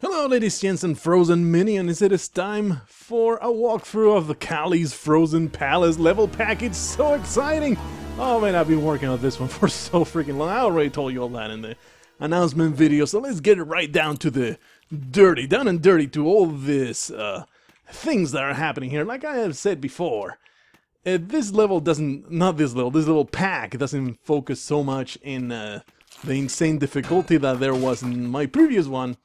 Hello ladies, gents and frozen minions, it is time for a walkthrough of the Cali's Frozen Palace level pack. It's so exciting! Oh man, I've been working on this one for so freaking long. I already told you all that in the announcement video, so let's get it right down to the down and dirty to all this things that are happening here. Like I have said before, this level doesn't, this little pack doesn't focus so much in the insane difficulty that there was in my previous one.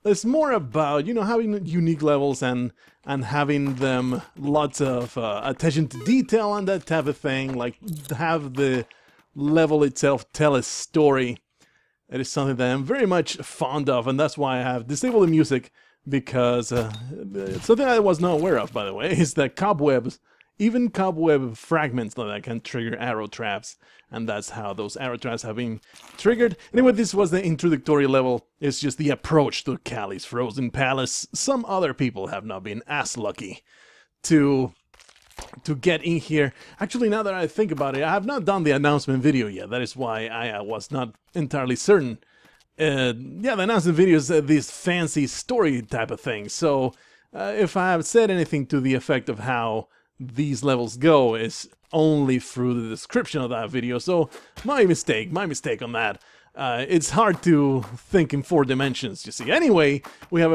It's more about, you know, having unique levels and having them lots of attention to detail and that type of thing. Like, have the level itself tell a story. It is something that I'm very much fond of, and that's why I have disabled the music, because something I was not aware of, by the way, is that cobwebs, even cobweb fragments like that, can trigger arrow traps, and that's how those arrow traps have been triggered. Anyway, this was the introductory level. It's just the approach to Cali's Frozen Palace. Some other people have not been as lucky to get in here. Actually, now that I think about it, I have not done the announcement video yet. That is why I was not entirely certain. Yeah, the announcement video is this fancy story type of thing. So, if I have said anything to the effect of how these levels go, is only through the description of that video, so my mistake on that. It's hard to think in 4 dimensions, you see. Anyway, we're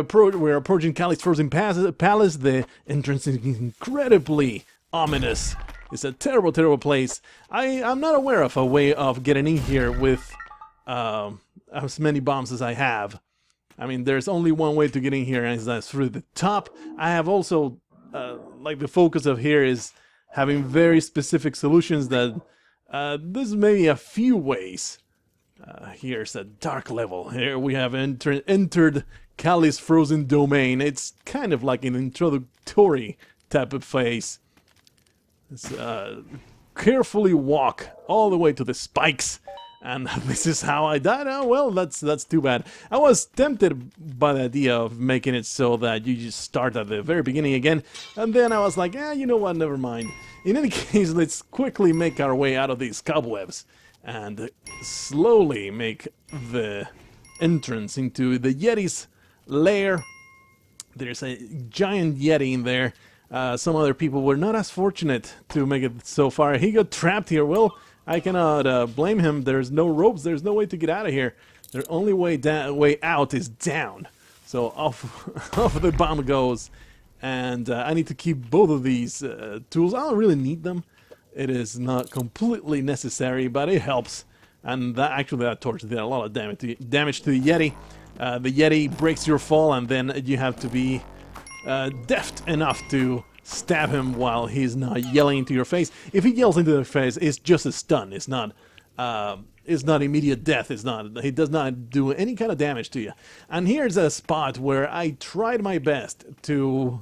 approaching Cali's Frozen Palace. The entrance is incredibly ominous. It's a terrible, terrible place. I'm not aware of a way of getting in here with as many bombs as I have. I mean, there's only one way to get in here, and that's through the top. I have also like the focus of here is having very specific solutions that there's maybe a few ways. Here's a dark level. Here we have entered Cali's Frozen Domain. It's kind of like an introductory type of phase. Let's carefully walk all the way to the spikes. And this is how I died. Oh, well, that's too bad. I was tempted by the idea of making it so that you just start at the very beginning again, and then I was like, you know what, never mind. In any case, let's quickly make our way out of these cobwebs and slowly make the entrance into the Yeti's lair. There's a giant Yeti in there. Some other people were not as fortunate to make it so far. He got trapped here. Well, I cannot blame him. There's no ropes. There's no way to get out of here. The only way out is down. So off the bomb goes. And I need to keep both of these tools. I don't really need them. It is not completely necessary, but it helps. And that torch did a lot of damage to the Yeti. The Yeti breaks your fall, and then you have to be deft enough to stab him while he's not yelling into your face. If he yells into your face, it's just a stun. It's not immediate death. He does not do any kind of damage to you. And here's a spot where I tried my best to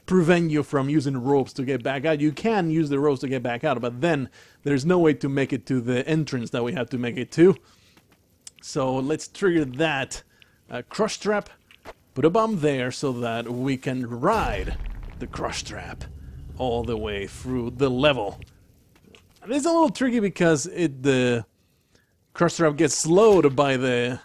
prevent you from using ropes to get back out. You can use the ropes to get back out, but then there's no way to make it to the entrance that we have to make it to. So let's trigger that crush trap. Put a bomb there so that we can ride the crush trap all the way through the level. And it's a little tricky because the crush trap gets slowed by the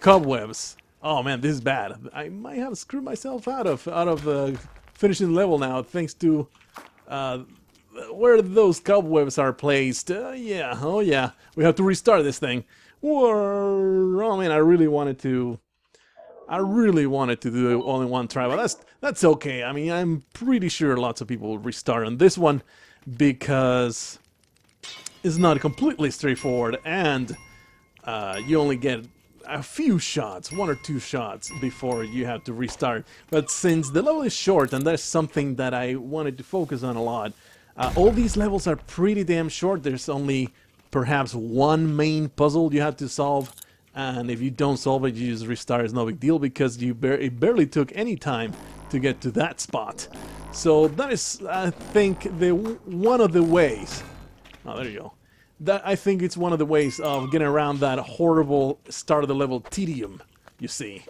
cobwebs. Oh man, this is bad. I might have screwed myself out of finishing the level now, thanks to where those cobwebs are placed. Yeah, oh yeah, we have to restart this thing. Oh man, I really wanted to do it all in one try, but that's okay. I mean, I'm pretty sure lots of people will restart on this one because it's not completely straightforward, and you only get a few shots, 1 or 2 shots before you have to restart. But since the level is short, and that's something that I wanted to focus on a lot, all these levels are pretty damn short. There's only perhaps one main puzzle you have to solve. And if you don't solve it, you just restart. It's no big deal because it barely took any time to get to that spot. So that is, I think, one of the ways. Oh, there you go. I think it's one of the ways of getting around that horrible start of the level tedium, you see.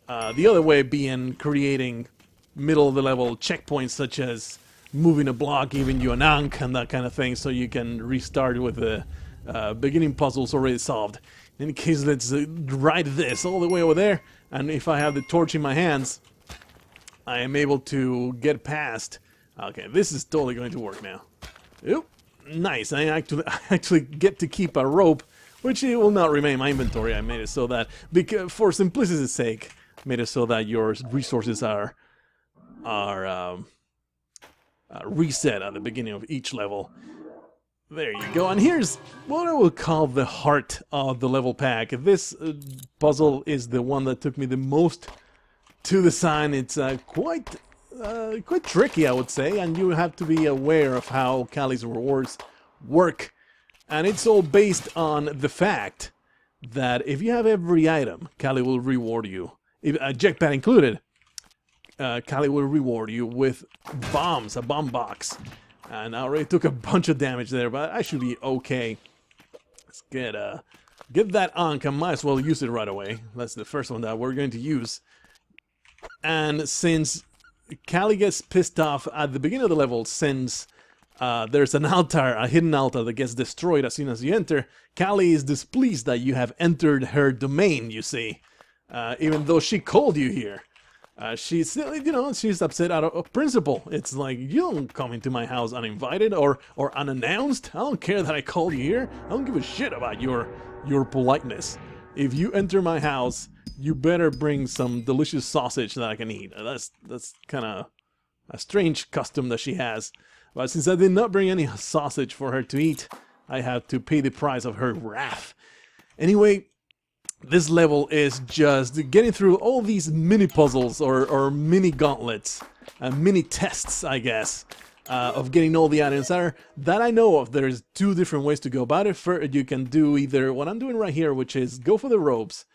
The other way being creating middle of the level checkpoints, such as moving a block, giving you an Ankh and that kind of thing, so you can restart with the beginning puzzles already solved. In case, let's ride this all the way over there, and if I have the torch in my hands, I am able to get past. Okay, this is totally going to work now. Oop, nice. I actually get to keep a rope, which it will not remain in my inventory. I made it so that, because for simplicity's sake, made it so that your resources are reset at the beginning of each level. There you go, and here's what I will call the heart of the level pack. This puzzle is the one that took me the most to design. It's quite tricky, I would say, and you have to be aware of how Calli's rewards work. And it's all based on the fact that if you have every item, Calli will reward you. If a jetpack included, Calli will reward you with bombs, a bomb box. And I already took a bunch of damage there, but I should be okay. Let's get that Ankh. I might as well use it right away. That's the first one that we're going to use. And since Calli gets pissed off at the beginning of the level, since there's an altar, a hidden altar that gets destroyed as soon as you enter, Calli is displeased that you have entered her domain, you see. Even though she called you here. She's, you know, she's upset out of principle. It's like, you don't come into my house uninvited or unannounced. I don't care that I called you here. I don't give a shit about your politeness. If you enter my house, you better bring some delicious sausage that I can eat. That's kind of a strange custom that she has. But since I did not bring any sausage for her to eat, I have to pay the price of her wrath. Anyway, this level is just getting through all these mini puzzles or mini gauntlets, mini tests, I guess, of getting all the items that I know of. There's two different ways to go about it. First, you can do either what I'm doing right here, which is go for the ropes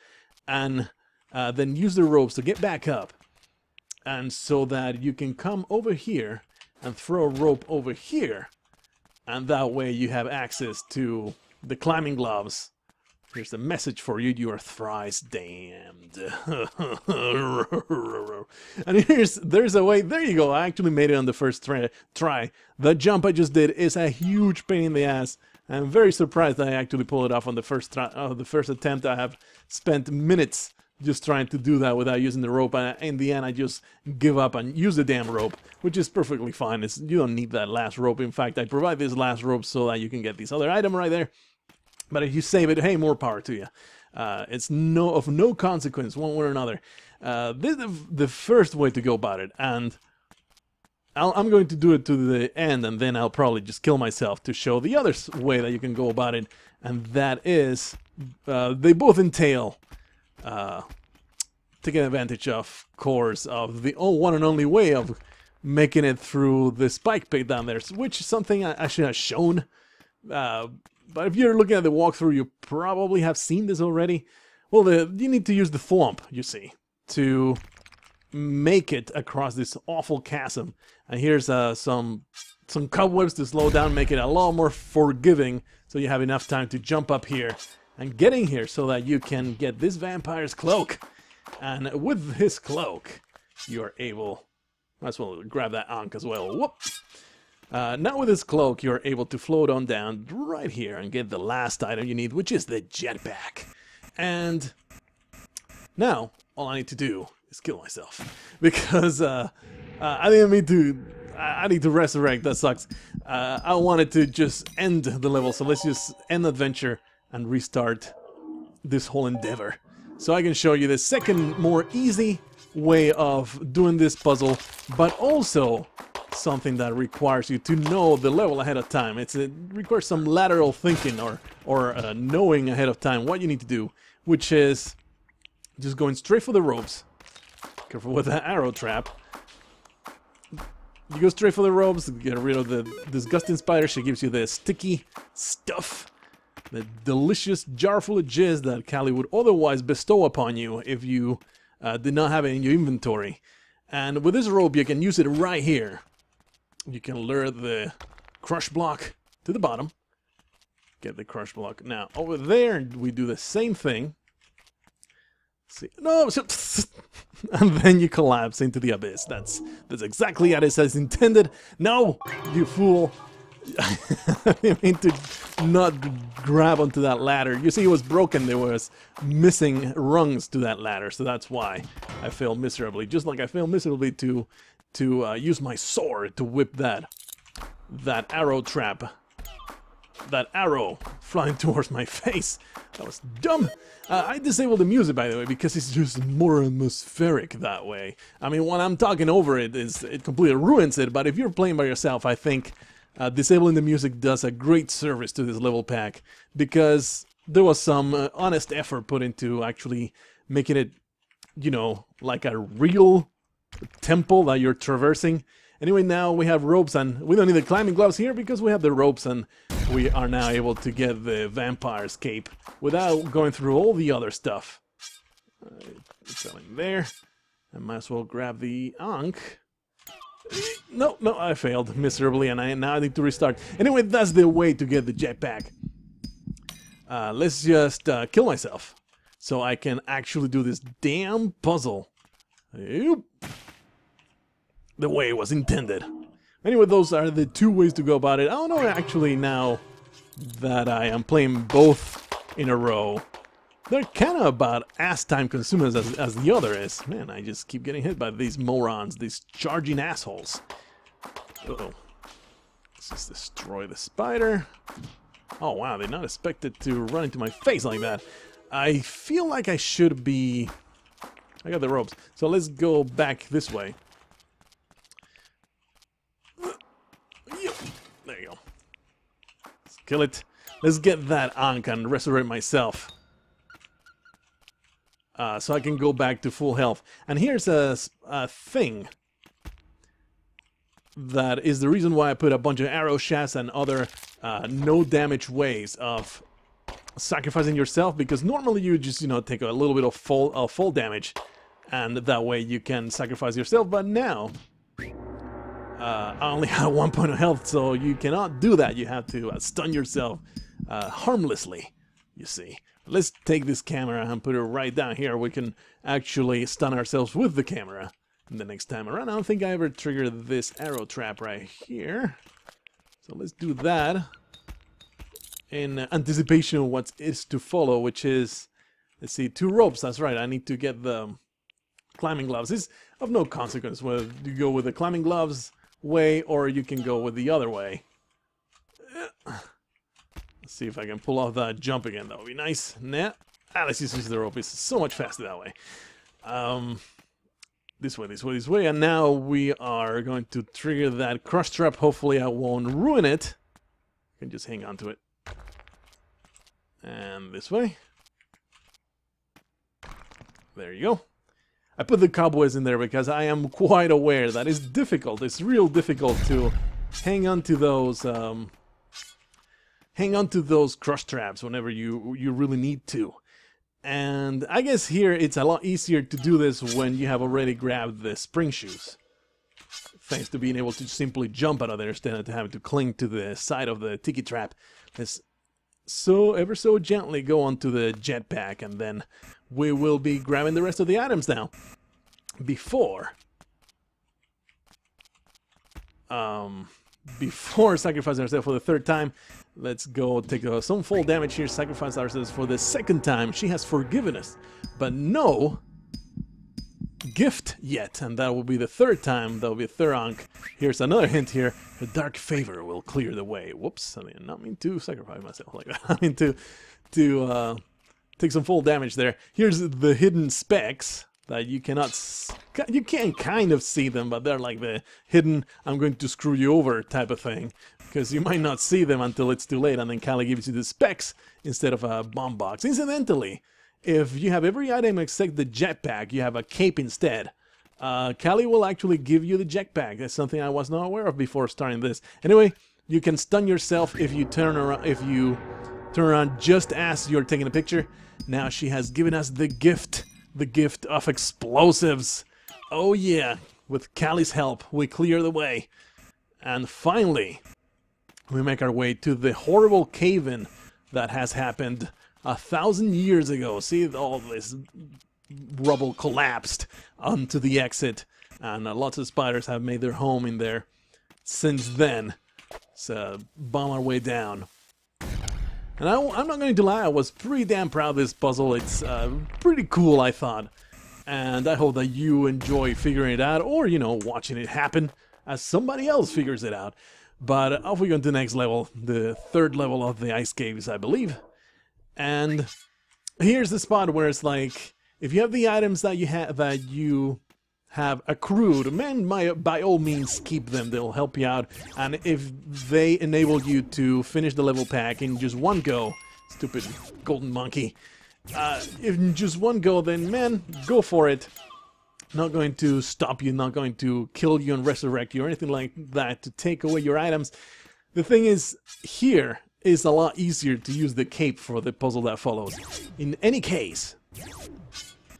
and then use the ropes to get back up, and so that you can come over here and throw a rope over here, and that way you have access to the climbing gloves. Here's a message for you, you are thrice damned. And there's a way, there you go, I actually made it on the first try. The jump I just did is a huge pain in the ass. I'm very surprised that I actually pulled it off on the first attempt. I have spent minutes just trying to do that without using the rope, and in the end I just give up and use the damn rope, which is perfectly fine. You don't need that last rope. In fact, I provide this last rope so that you can get this other item right there. But if you save it, hey, more power to you. It's of no consequence, one way or another. This is the first way to go about it, and I'm going to do it to the end, and then I'll probably just kill myself to show the other way that you can go about it, and that is, they both entail taking advantage, of course, of the one and only way of making it through the spike pit down there, which is something I actually have shown. But if you're looking at the walkthrough, you probably have seen this already. Well, you need to use the thwomp, you see, to make it across this awful chasm. And here's some cobwebs to slow down, make it a lot more forgiving, so you have enough time to jump up here and get in here so that you can get this vampire's cloak. And with his cloak, you are able, might as well grab that Ankh as well. Whoop! Now with this cloak, you're able to float on down right here and get the last item you need, which is the jetpack. And now, all I need to do is kill myself. Because I didn't mean to... I need to resurrect, that sucks. I wanted to just end the level, so let's just end the adventure and restart this whole endeavor. So I can show you the second, more easy way of doing this puzzle, but also something that requires you to know the level ahead of time. It requires some lateral thinking or knowing ahead of time what you need to do, which is just going straight for the ropes. Careful with that arrow trap. You go straight for the ropes, get rid of the disgusting spider. She gives you the sticky stuff, the delicious jar full of jizz that Calli would otherwise bestow upon you if you did not have it in your inventory. And with this rope, you can use it right here. You can lure the crush block to the bottom. Get the crush block. Now, over there, we do the same thing. See, no, and then you collapse into the abyss. That's exactly as it's intended. No, you fool! I mean, to not grab onto that ladder. You see, it was broken. There was missing rungs to that ladder, so that's why I failed miserably. Just like I failed miserably to use my sword to whip that arrow trap. That arrow flying towards my face. That was dumb. I disabled the music, by the way, because it's just more atmospheric that way. I mean, when I'm talking over it, it completely ruins it. But if you're playing by yourself, I think disabling the music does a great service to this level pack, because there was some honest effort put into actually making it, you know, like a real temple that you're traversing. Anyway, now we have ropes, and we don't need the climbing gloves here because we have the ropes, and we are now able to get the vampire's cape without going through all the other stuff. It's in there. I might as well grab the Ankh. No, I failed miserably, and now I need to restart. Anyway, that's the way to get the jetpack. Let's just kill myself so I can actually do this damn puzzle. Yep. The way it was intended. Anyway, those are the two ways to go about it. I don't know, actually, now that I am playing both in a row, they're kind of about as time consuming as the other is. Man, I just keep getting hit by these morons, these charging assholes. Uh-oh. Let's just destroy the spider. Oh, wow, they're not expected to run into my face like that. I feel like I should be... I got the ropes. So let's go back this way. There you go. Let's kill it. Let's get that Ankh and resurrect myself. So I can go back to full health. And here's a thing that is the reason why I put a bunch of arrow shafts and other no damage ways of sacrificing yourself, because normally you just, you know, take a little bit of fall damage, and that way you can sacrifice yourself. But now I only have 1 point of health, so you cannot do that. You have to stun yourself harmlessly, you see. Let's take this camera and put it right down here. We can actually stun ourselves with the camera. And the next time around, I don't think I ever triggered this arrow trap right here. So let's do that in anticipation of what is to follow, which is, let's see, 2 ropes. That's right, I need to get the climbing gloves. It's of no consequence whether you go with the climbing gloves way or you can go with the other way. Let's see if I can pull off that jump again. That would be nice. Nah. Let's just use the rope. It's so much faster that way. This way, this way, this way. And now we are going to trigger that crush trap. Hopefully I won't ruin it. I can just hang on to it. And this way. There you go. I put the cobwebs in there because I am quite aware that it's difficult. It's real difficult to hang on to those crush traps whenever you really need to. And I guess here it's a lot easier to do this when you have already grabbed the spring shoes, thanks to being able to simply jump out of there instead of having to cling to the side of the tiki trap. Let's ever so gently go onto the jetpack, and then we will be grabbing the rest of the items now. Before sacrificing ourselves for the 3rd time, let's go take some full damage here, sacrifice ourselves for the 2nd time. She has forgiven us, but no gift yet, and that will be the 3rd time. That will be a 3rd Ankh. Here's another hint here. The dark favor will clear the way. Whoops, I mean, not mean to sacrifice myself like that. I mean to take some full damage there. Here's the hidden specs that you can kind of see them, but they're like the hidden I'm going to screw you over type of thing, because you might not see them until it's too late, and then Callie gives you the specs instead of a bomb box. Incidentally, if you have every item except the jetpack, you have a cape instead. Callie will actually give you the jetpack. That's something I was not aware of before starting this. Anyway, you can stun yourself if you turn around just as you're taking a picture. Now she has given us the gift of explosives. Oh yeah, with Callie's help, we clear the way. And finally, we make our way to the horrible cave-in that has happened 1,000 years ago. See, all this rubble collapsed onto the exit, and lots of spiders have made their home in there since then. Let's bomb our way down. And I'm not going to lie, I was pretty damn proud of this puzzle. It's pretty cool, I thought. And I hope that you enjoy figuring it out, or, you know, watching it happen as somebody else figures it out. But off we go to the next level, the third level of the ice caves, I believe. And here's the spot where it's like, if you have the items that you have accrued, man, by all means keep them. They'll help you out. And if they enable you to finish the level pack in just one go, stupid golden monkey, if in just one go, then man, go for it. Not going to stop you, not going to kill you and resurrect you or anything like that to take away your items. The thing is, here is a lot easier to use the cape for the puzzle that follows. In any case,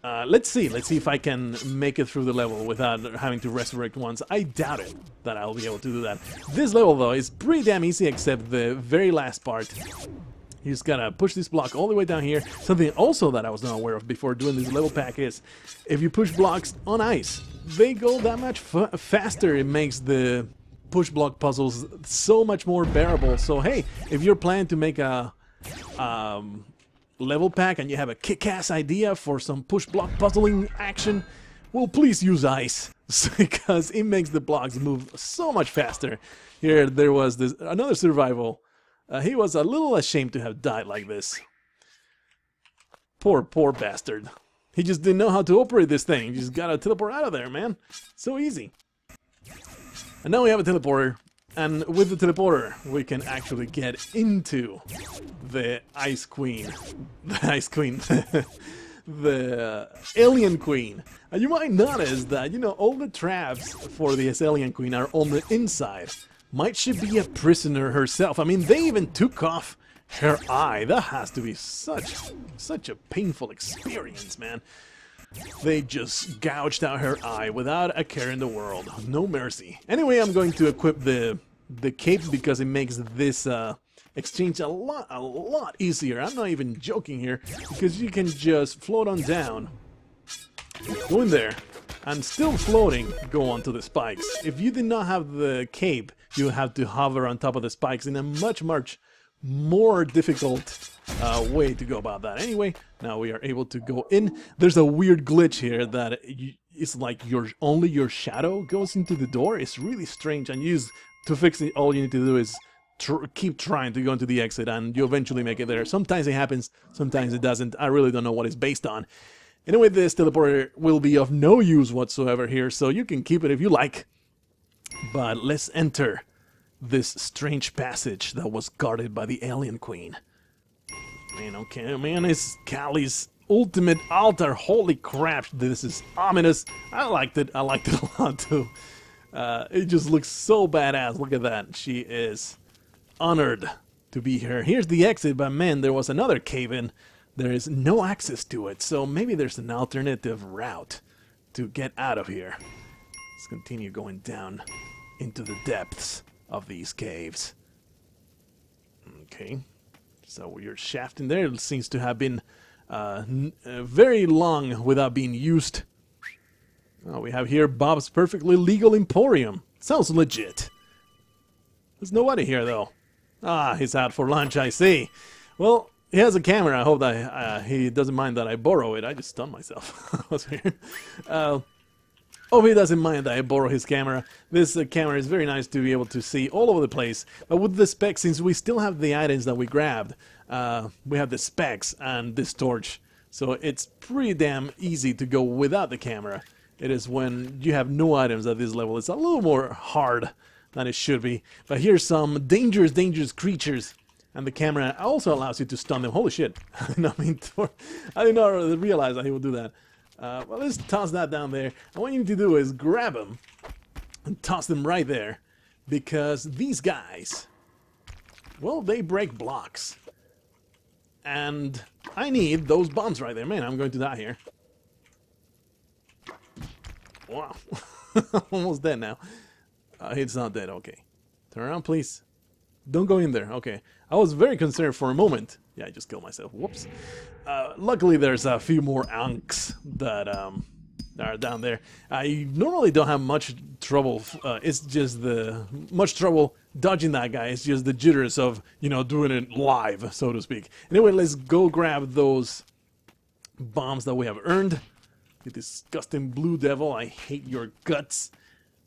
let's see if I can make it through the level without having to resurrect once. I doubt it that I'll be able to do that. This level, though, is pretty damn easy, except the very last part. You just gotta push this block all the way down here. Something also that I was not aware of before doing this level pack is, if you push blocks on ice, they go that much faster. It makes the push block puzzles so much more bearable. So hey, if you're planning to make a level pack and you have a kick-ass idea for some push block puzzling action, well, please use ice, because it makes the blocks move so much faster. Here there was another survival. He was a little ashamed to have died like this. Poor bastard. He just didn't know how to operate this thing. You just gotta teleport out of there, man. So easy. And now we have a teleporter. And with the teleporter, we can actually get into the Ice Queen. The Ice Queen. The Alien Queen. And you might notice that, you know, all the traps for this Alien Queen are on the inside. Might she be a prisoner herself? I mean, they even took off her eye. That has to be such a painful experience, man. They just gouged out her eye without a care in the world. No mercy. Anyway, I'm going to equip the cape because it makes this exchange a lot easier. I'm not even joking here, because you can just float on down, go in there, and still floating, go onto the spikes. If you did not have the cape, you have to hover on top of the spikes in a much more difficult way to go about that. Anyway, now we are able to go in. There's a weird glitch here that it's like only your shadow goes into the door. It's really strange, and to fix it, all you need to do is keep trying to go into the exit, and you eventually make it there. Sometimes it happens, sometimes it doesn't. I really don't know what it's based on. Anyway, this teleporter will be of no use whatsoever here, so you can keep it if you like. But let's enter this strange passage that was guarded by the Alien Queen. Man, okay, man, it's Callie's ultimate altar. Holy crap, this is ominous. I liked it a lot too. It just looks so badass. Look at that. She is honored to be here. Here's the exit, but man, there was another cave-in. There is no access to it, so maybe there's an alternative route to get out of here. Let's continue going down into the depths of these caves. Okay, so your shaft in there seems to have been very long without being used. Oh, we have here Bob's perfectly legal Emporium. Sounds legit. There's nobody here, though. Ah, he's out for lunch, I see. Well, he has a camera. I hope that he doesn't mind that I borrow it. I just stunned myself. That was weird. Oh, he doesn't mind that I borrow his camera. This camera is very nice to be able to see all over the place. But with the specs, since we still have the items that we grabbed, we have the specs and this torch. So it's pretty damn easy to go without the camera. It is when you have no items at this level. It's a little more hard than it should be. But here's some dangerous creatures. And the camera also allows you to stun them. Holy shit. I did not realize that he would do that. Well, let's toss that down there. And what you need to do is grab them and toss them right there. Because these guys, well, they break blocks. And I need those bombs right there. Man, I'm going to die here. Wow. Almost dead now. It's not dead. Okay. Turn around, please. Don't go in there. Okay. I was very concerned for a moment. Yeah, I just killed myself. Whoops. Luckily, there's a few more anks that are down there. I normally don't have much trouble. It's just much trouble dodging that guy. It's just the jitters of, you know, doing it live, so to speak. Anyway, let's go grab those bombs that we have earned. You disgusting blue devil, I hate your guts.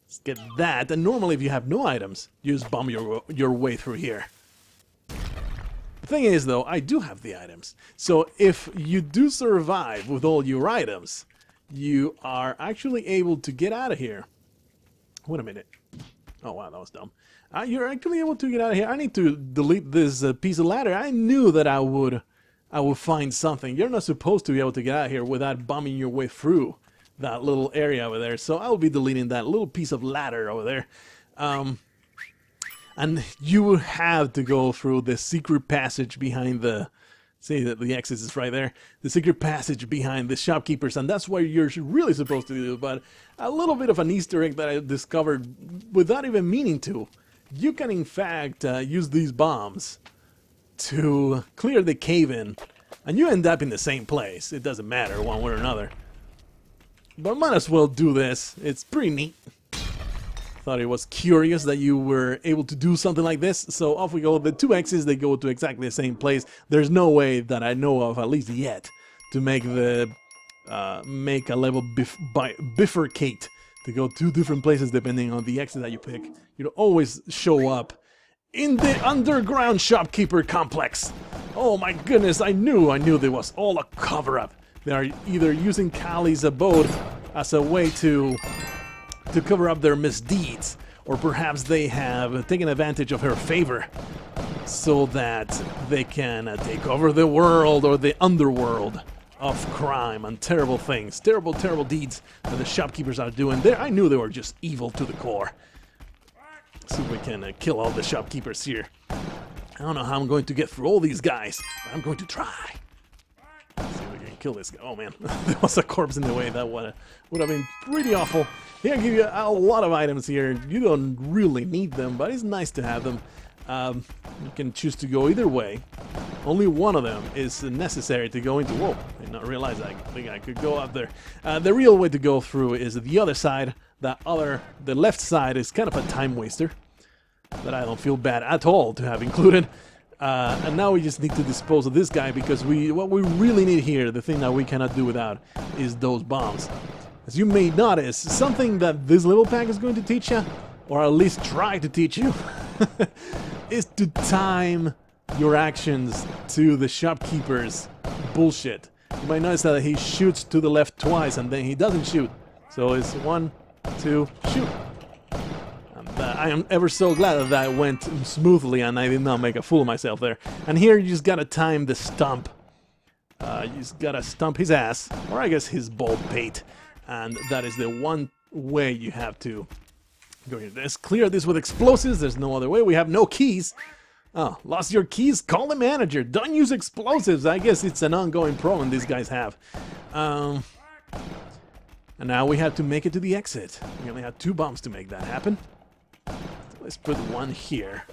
Let's get that. And normally if you have no items, you just bomb your way through here. The thing is though, I do have the items. So if you do survive with all your items, you are actually able to get out of here. Wait a minute. Oh wow, that was dumb. You're actually able to get out of here. I need to delete this piece of ladder. I knew that I would find something. You're not supposed to be able to get out of here without bombing your way through that little area over there. So I'll be deleting that little piece of ladder over there. And you will have to go through the secret passage behind the... See that the exit is right there. The secret passage behind the shopkeepers, and that's what you're really supposed to do. But a little bit of an Easter egg that I discovered without even meaning to. You can in fact use these bombs to clear the cave-in, and you end up in the same place. It doesn't matter one way or another. But might as well do this. It's pretty neat. Thought it was curious that you were able to do something like this. So off we go. The two X's, they go to exactly the same place. There's no way that I know of, at least yet, to make the make a level bifurcate to go two different places depending on the exit that you pick. You'll always show up in the underground shopkeeper complex. Oh my goodness, I knew there was all a cover-up. They are either using Callie's abode as a way to cover up their misdeeds, or perhaps they have taken advantage of her favor so that they can take over the world or the underworld of crime and terrible things, terrible deeds that the shopkeepers are doing. There, I knew they were just evil to the core. Let's see if we can kill all the shopkeepers here. I don't know how I'm going to get through all these guys, but I'm going to try. Let's see if we can kill this guy. Oh man, there was a corpse in the way. That would have been pretty awful. Here, I give you a lot of items here. You don't really need them, but it's nice to have them. You can choose to go either way. Only one of them is necessary to go into. Whoa, I did not realize I think I could go up there. The real way to go through is the other side. The left side is kind of a time waster that I don't feel bad at all to have included. And now we just need to dispose of this guy because what we really need here, the thing that we cannot do without, is those bombs. As you may notice, something that this little pack is going to teach you, or at least try to teach you, is to time your actions to the shopkeeper's bullshit. You might notice that he shoots to the left twice and then he doesn't shoot. So it's 1, 2, shoot. And I am ever so glad that that went smoothly and I did not make a fool of myself there. And here you just gotta time the stump. You just gotta stump his ass, or I guess his bald pate. And that is the one way you have to go here. Let's clear this with explosives. There's no other way. We have no keys. Oh, lost your keys? Call the manager. Don't use explosives. I guess it's an ongoing problem these guys have. And now we have to make it to the exit. We only have 2 bombs to make that happen. So let's put one here.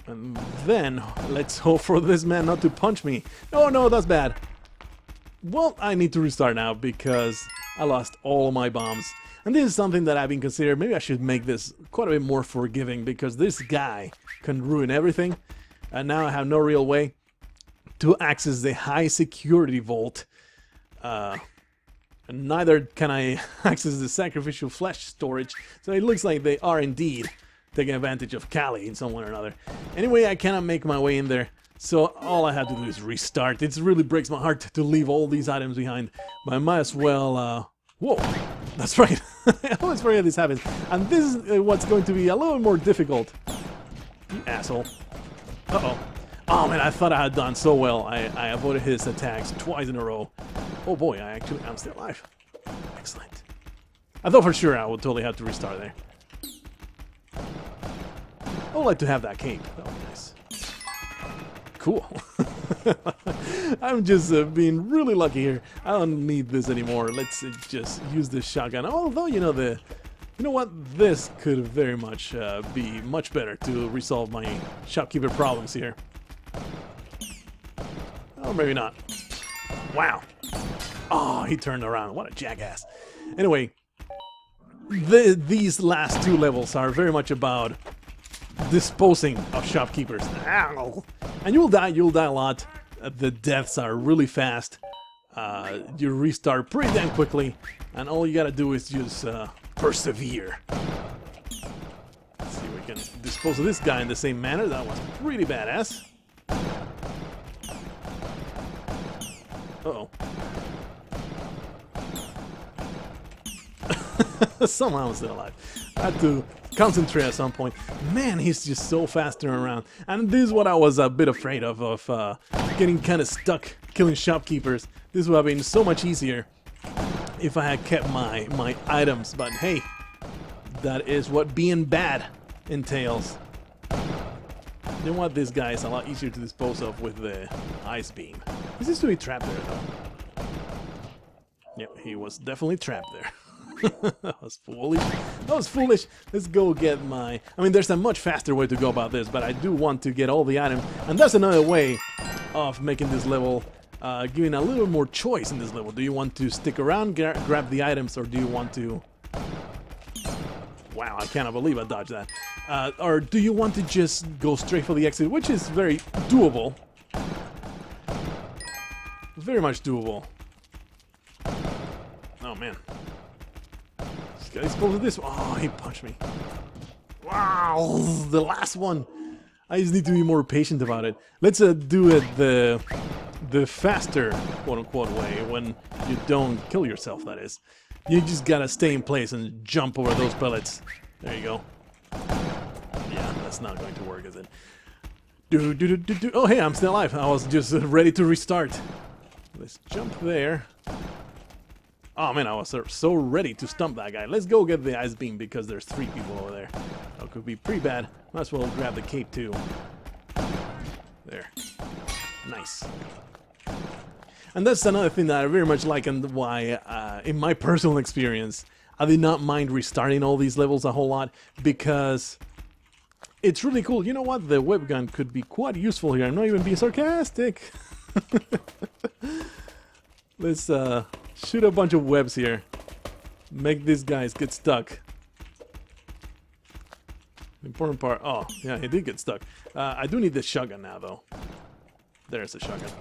And then let's hope for this man not to punch me. Oh no, that's bad. Well, I need to restart now because I lost all my bombs. And this is something that I've been considering. Maybe I should make this quite a bit more forgiving because this guy can ruin everything. And now I have no real way to access the high security vault. And neither can I access the sacrificial flesh storage. So it looks like they are indeed taking advantage of Callie in some way or another. Anyway, I cannot make my way in there. So all I have to do is restart. It really breaks my heart to leave all these items behind. But I might as well... Whoa! That's right. I always forget this happens. And this is what's going to be a little more difficult. You asshole. Uh-oh. Oh man, I thought I had done so well. I avoided his attacks twice in a row. Oh boy, I'm still alive. Excellent. I thought for sure I would totally have to restart there. I would like to have that cape. That would be nice. Cool. I'm just being really lucky here. I don't need this anymore. Let's just use this shotgun. Although, you know what? This could very much be much better to resolve my shopkeeper problems here. Or maybe not. Wow. Oh, he turned around. What a jackass. Anyway, these last two levels are very much about disposing of shopkeepers. Ow. And you'll die a lot. The deaths are really fast. You restart pretty damn quickly, and all you gotta do is just persevere. Let's see if we can dispose of this guy in the same manner. That was pretty badass. Uh-oh. Somehow I'm still alive. I had to concentrate at some point. Man, he's just so fast turning around. And this is what I was a bit afraid of getting kind of stuck killing shopkeepers. This would have been so much easier if I had kept my items. But hey, that is what being bad entails. You know what? This guy is a lot easier to dispose of with the ice beam. He seems to be trapped there, though. Yep, he was definitely trapped there. That was foolish. That was foolish. Let's go get my... I mean, there's a much faster way to go about this, but I do want to get all the items. And that's another way of making this level, giving a little more choice in this level. Do you want to stick around, grab the items, or do you want to... Wow, I cannot believe I dodged that. Or do you want to just go straight for the exit, which is very doable. Very much doable. Oh, man. Gotta dispose of this one. Oh, he punched me. Wow, the last one. I just need to be more patient about it. Let's do it the faster, quote-unquote, way, when you don't kill yourself, that is. You just gotta stay in place and jump over those pellets. There you go. Yeah, that's not going to work, is it? Oh, hey, I'm still alive. I was just ready to restart. Let's jump there. Oh man, I was so ready to stump that guy. Let's go get the ice beam because there's 3 people over there. That could be pretty bad. Might as well grab the cape too. There. Nice. And that's another thing that I very much like, and why, in my personal experience, I did not mind restarting all these levels a whole lot, because it's really cool. You know what? The web gun could be quite useful here. I'm not even being sarcastic. Let's shoot a bunch of webs here. Make these guys get stuck. Important part. Oh, yeah, he did get stuck. I do need this shotgun now, though. There's the shotgun.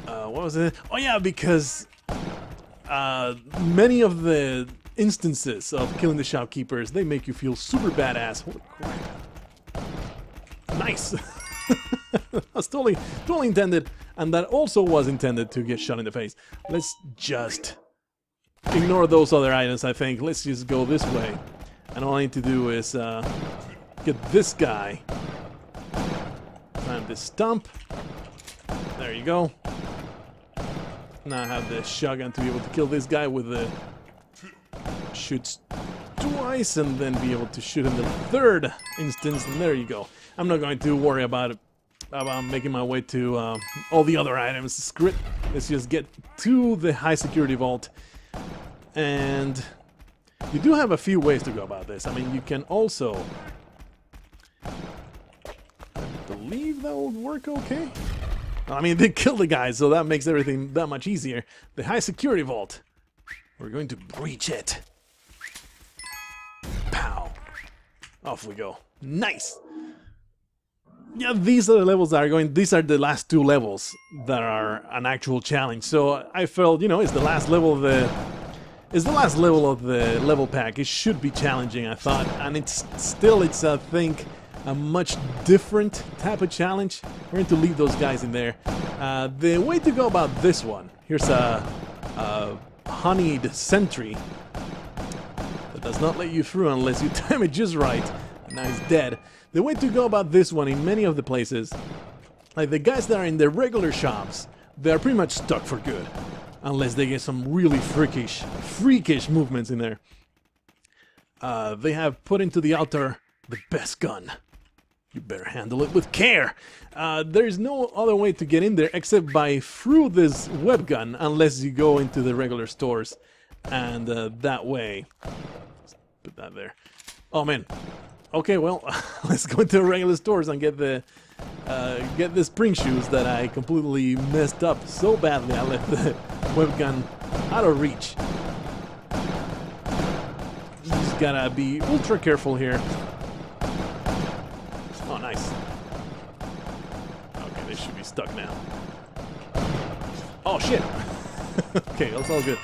What was it? Oh, yeah, because many of the instances of killing the shopkeepers, they make you feel super badass. Holy crap. Nice. That's totally intended, and that also was intended to get shot in the face. Let's just ignore those other items, I think. Let's just go this way. And all I need to do is get this guy. Climb this stump. There you go. Now I have the shotgun to be able to kill this guy with the shoots twice, and then be able to shoot in the 3rd instance, and there you go. I'm not going to worry about it, about making my way to all the other items. Screw it. Let's just get to the high security vault. And you do have a few ways to go about this. I mean, you can also... I believe that will work okay. I mean, they killed the guy, so that makes everything that much easier. The high security vault. We're going to breach it. Pow. Off we go. Nice. Yeah, these are the levels that are going. These are the last 2 levels that are an actual challenge. So I felt, you know, it's the last level of the... It's the last level of the level pack. It should be challenging, I thought. And it's still, it's, I think, a much different type of challenge. We're going to leave those guys in there. The way to go about this one, here's a honeyed sentry that does not let you through unless you time it just right. And now he's dead. The way to go about this one in many of the places, like the guys that are in the regular shops, they're pretty much stuck for good. Unless they get some really freakish movements in there. They have put into the altar the best gun. You better handle it with care. There's no other way to get in there except by through this web gun, unless you go into the regular stores. And that way... Let's put that there. Oh man. Okay, well, let's go into the regular stores and get the spring shoes that I completely messed up so badly. I left the web gun out of reach. gotta be ultra careful here. Oh, nice. Okay, they should be stuck now. Oh, shit. Okay, that's all good.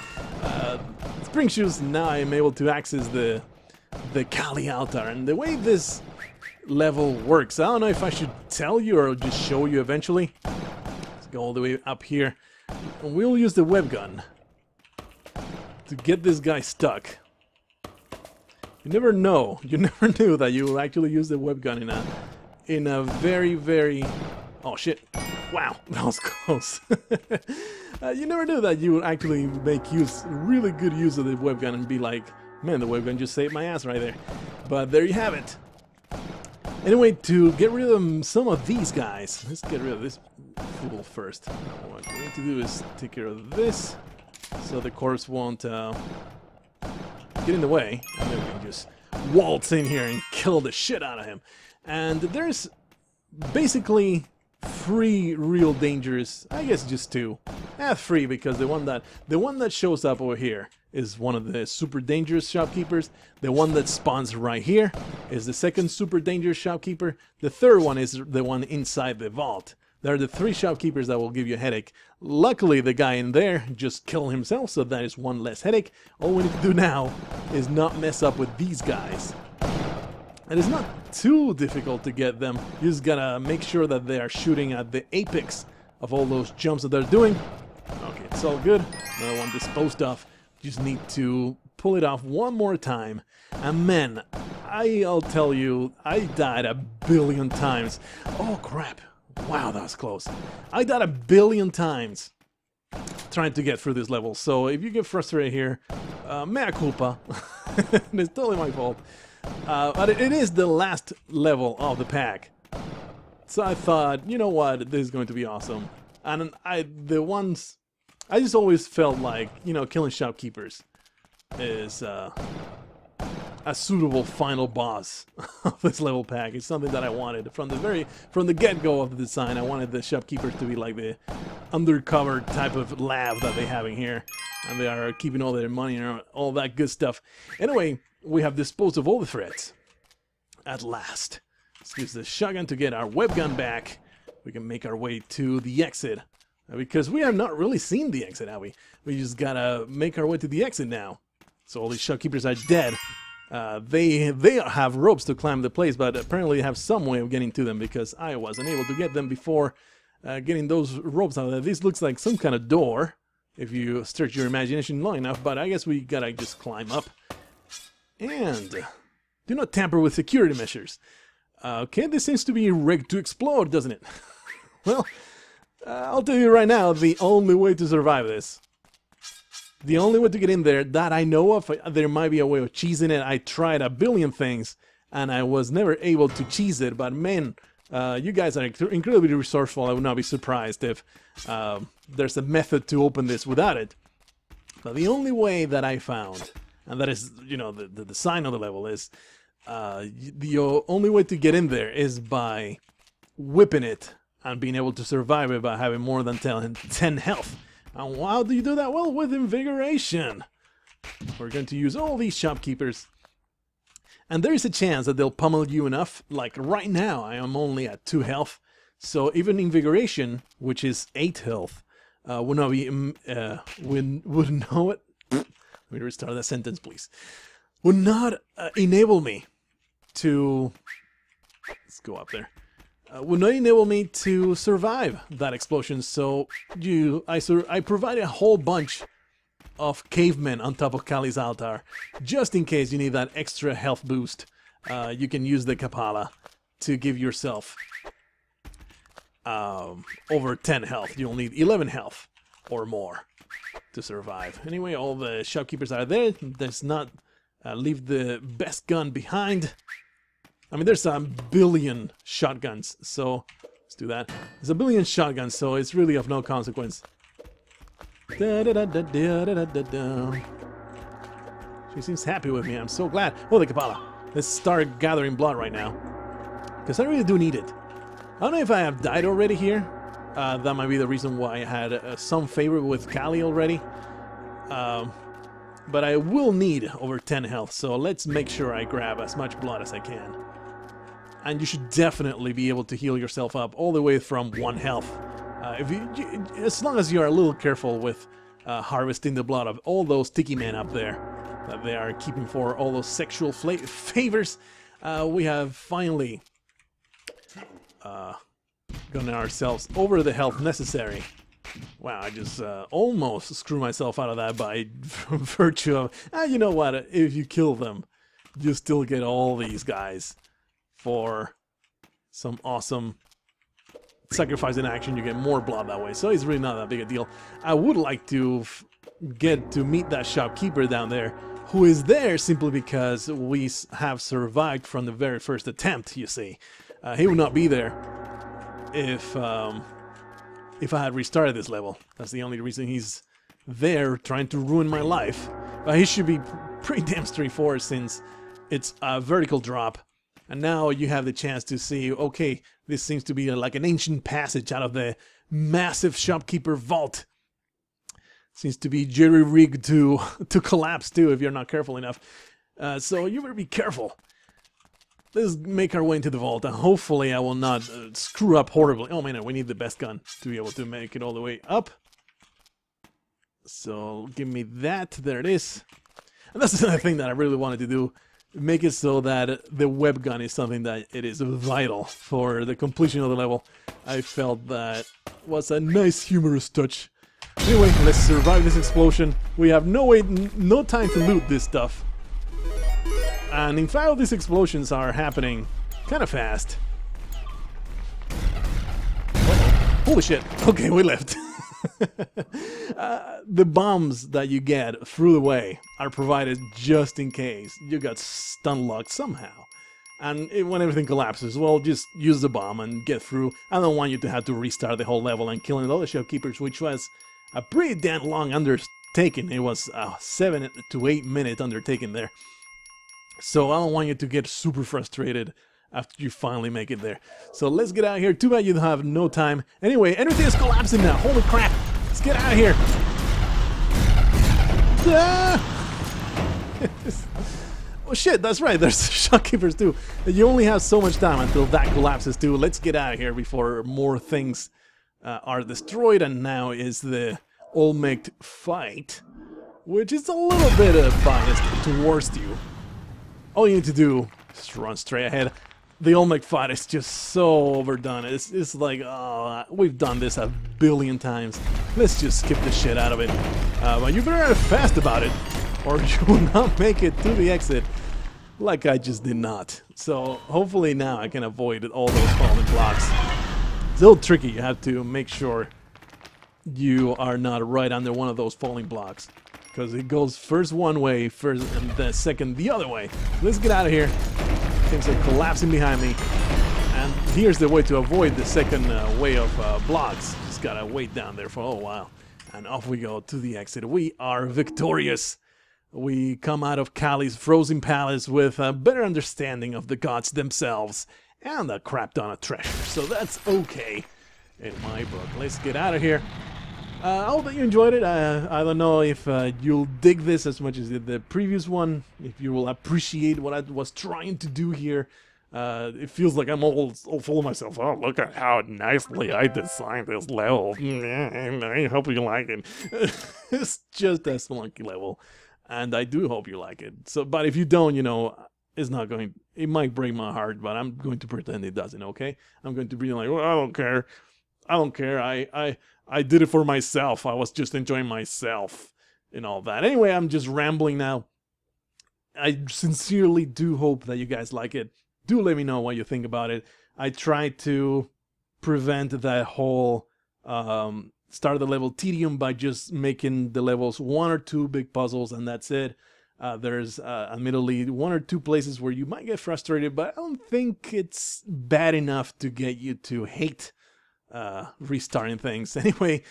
Spring shoes, now I'm able to access the Kali altar. And the way this level works, I don't know if I should tell you or just show you eventually. Let's go all the way up here. And we'll use the web gun to get this guy stuck. You never know. You never knew that you will actually use the web gun in a very, very... Oh, shit. Wow, that was close. You never knew that you would actually make really good use of the web gun and be like, man, the web gun just saved my ass right there. But there you have it. Anyway, to get rid of some of these guys, let's get rid of this fool first. What we need to do is take care of this, so the corpse won't get in the way, and then we can just waltz in here and kill the shit out of him. And there's basically 3 real dangers, I guess just 2. 3 because the one that shows up over here is one of the super dangerous shopkeepers. The one that spawns right here is the second super dangerous shopkeeper. The third one is the one inside the vault. There are the 3 shopkeepers that will give you a headache. Luckily, the guy in there just killed himself, so that is one less headache. All we need to do now is not mess up with these guys. And it's not too difficult to get them. You just gotta make sure that they are shooting at the apex of all those jumps that they're doing. Okay, it's all good. Another one disposed of. Just need to pull it off one more time. And man, I'll tell you, I died a billion times. Oh crap. Wow, that was close. I died a billion times trying to get through this level. So if you get frustrated here, mea culpa. It's totally my fault. But it is the last level of the pack. So I thought, you know what, this is going to be awesome. And I just always felt like, you know, killing shopkeepers is a suitable final boss of this level pack. It's something that I wanted from the get-go of the design. I wanted the shopkeepers to be like the undercover type of lab that they have in here, and they are keeping all their money and all that good stuff. Anyway, we have disposed of all the threats at last. Let's use the shotgun to get our web gun back. We can make our way to the exit. Because we have not really seen the exit, have we? We just gotta make our way to the exit now. So all these shopkeepers are dead. They have ropes to climb the place, but apparently have some way of getting to them because I wasn't able to get them before getting those ropes out of there. This looks like some kind of door, if you stretch your imagination long enough, but I guess we gotta just climb up. And do not tamper with security measures. Okay, this seems to be rigged to explode, doesn't it? Well... I'll tell you right now, the only way to survive this, the only way to get in there that I know of, there might be a way of cheesing it. I tried a billion things and I was never able to cheese it, but man, you guys are incredibly resourceful. I would not be surprised if there's a method to open this without it. But the only way that I found, and that is, you know, the design of the level is, the only way to get in there is by whipping it and being able to survive it by having more than 10 health. And how do you do that? Well, with invigoration. We're going to use all these shopkeepers. And there is a chance that they'll pummel you enough. Like right now, I am only at 2 health. So even invigoration, which is 8 health, would not be... would not... Let me restart that sentence, please. Would not enable me to... Let's go up there. Would not enable me to survive that explosion, so I provided a whole bunch of cavemen on top of Kali's altar, just in case you need that extra health boost. You can use the Kapala to give yourself over 10 health. You'll need 11 health or more to survive. Anyway, all the shopkeepers are there. Let's not leave the best gun behind. I mean, there's a billion shotguns, so let's do that. There's a billion shotguns, so it's really of no consequence. Da, da, da, da, da, da, da, da. She seems happy with me. I'm so glad. Oh, the Kapala. Let's start gathering blood right now, because I really do need it. I don't know if I have died already here. That might be the reason why I had some favor with Kali already. but I will need over 10 health, so let's make sure I grab as much blood as I can. And you should definitely be able to heal yourself up all the way from 1 health. As long as you are a little careful with harvesting the blood of all those sticky men up there that they are keeping for all those sexual favors. We have finally gotten ourselves over the health necessary. Wow, I just almost screwed myself out of that by virtue of... you know what, if you kill them, you still get all these guys for some awesome sacrifice in action. You get more blood that way, so it's really not that big a deal. I would like to get to meet that shopkeeper down there, who is there simply because we have survived from the very first attempt, you see. He would not be there if I had restarted this level. That's the only reason he's there, trying to ruin my life. But he should be pretty damn straightforward since it's a vertical drop. And now you have the chance to see, okay, this seems to be like an ancient passage out of the massive shopkeeper vault. Seems to be jerry-rigged to collapse too if you're not careful enough. So you better be careful. Let's make our way into the vault, and hopefully I will not screw up horribly. Oh man, we need the best gun to be able to make it all the way up. So give me that. There it is. And that's another thing that I really wanted to do. Make it so that the web gun is something that it is vital for the completion of the level. I felt that was a nice humorous touch. Anyway, let's survive this explosion. We have no time to loot this stuff. And in fact, all these explosions are happening kind of fast. Uh-oh. Holy shit. Okay, we left. The bombs that you get through the way are provided just in case you got stun locked somehow. And when everything collapses, well, just use the bomb and get through. I don't want you to have to restart the whole level and killing all the shopkeepers, which was a pretty damn long undertaking. It was a 7 to 8 minute undertaking there. So I don't want you to get super frustrated after you finally make it there. So let's get out of here. Too bad you have no time. Anyway, everything is collapsing now. Holy crap. Let's get out of here. Oh shit, that's right. There's shopkeepers too. You only have so much time until that collapses too. Let's get out of here before more things are destroyed. And now is the OLMEC'S fight, which is a little bit biased towards you. All you need to do is run straight ahead. The OLMEC'S fight is just so overdone. It's like, oh, we've done this a billion times. Let's just skip the shit out of it. But you better be fast about it, or you will not make it to the exit, like I just did not. So hopefully now I can avoid all those falling blocks. It's a little tricky. You have to make sure you are not right under one of those falling blocks, because it goes first one way, first and the second the other way. Let's get out of here. Things are collapsing behind me. And here's the way to avoid the second way of blocks. Just gotta wait down there for a little while. And off we go to the exit. We are victorious. We come out of Kali's frozen palace with a better understanding of the gods themselves and a crap ton of treasure. So that's okay in my book. Let's get out of here. I hope that you enjoyed it. I don't know if you'll dig this as much as the previous one, if you will appreciate what I was trying to do here. It feels like I'm all full of myself. Oh, look at how nicely I designed this level. I hope you like it. It's just a Spelunky level, and I do hope you like it. So, but if you don't, you know, it's not going... It might break my heart, but I'm going to pretend it doesn't, okay? I'm going to be like, well, I don't care. I don't care. I did it for myself. I was just enjoying myself and all that. Anyway, I'm just rambling now. I sincerely do hope that you guys like it. Do let me know what you think about it. I try to prevent that whole start of the level tedium by just making the levels 1 or 2 big puzzles, and that's it. There's admittedly 1 or 2 places where you might get frustrated, but I don't think it's bad enough to get you to hate restarting things. Anyway,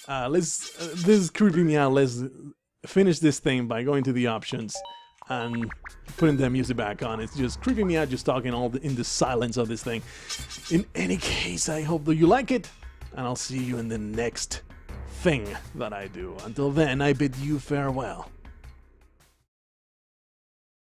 this is creeping me out. Let's finish this thing by going to the options and putting the music back on. It's just creeping me out just talking in the silence of this thing. In any case, I hope that you like it, and I'll see you in the next thing that I do. Until then, I bid you farewell.